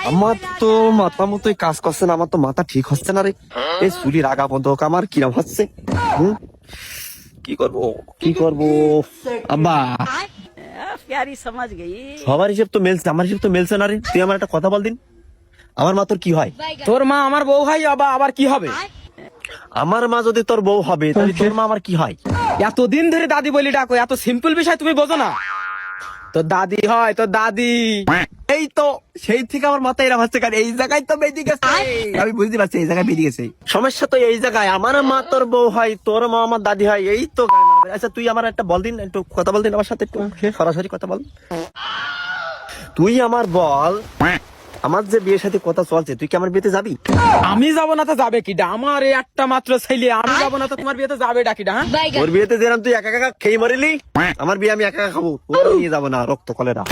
আমার তো মাথা মতোই কাজ করছে না, আমার তো মাথা ঠিক হচ্ছে না রে। এই চুলির আগা বন্ধক আমার কিরম হচ্ছে। কি করব কি করব আব্বা? प्यारी समझ गई। সবার হিসেব তো মেলছে, আমার হিসেব তো মেলছে না রে। তুই আমার একটা কথা বল দিন, আমার মা তোর কি হয়? তোর মা আমার বউ হয়, আবার কি হবে? আমার মা যদি তোর বউ হবে তাহলে তোর মা আমার কি হয়? এতদিন ধরে দাদি বলি ডাকো, এত সিম্পল বিষয় তুমি বোঝো না? তোর দাদি হয়, তোর দাদি। এই তো সেই থেকে আমার মাথায় এরকম হচ্ছে, কারণ এই জায়গায় তো বেঁধে গেছে। আমি বুঝতে পারছি এই জায়গায় বেরিয়ে গেছে। সমস্যা তো এই জায়গায়, আমার মা তোর বউ হয়, তোর মা আমার দাদি হয়, এই তো গায়ে মারামারি। আচ্ছা তুই আমার একটা বল দিন, একটু কথা বল দিন আমার সাথে, একটু সরাসরি কথা বল। তুই আমার বল, আমার যে বিয়ের সাথে কথা চলছে, তুই কি আমার বিয়েতে যাবি? আমি যাবো না তো যাবে কিডা? আমার এই একটা মাত্র ছেলে, আমি যাবো না তো তোমার বিয়েতে যাবে ডাকিডা? হ্যাঁ, তোর বিয়েতে যেরকম তুই একা একা খেয়ে মরিলি, আমার বিয়ে আমি একা একা খাবো, তোর নিয়ে যাবো না, রক্ত কলেরা।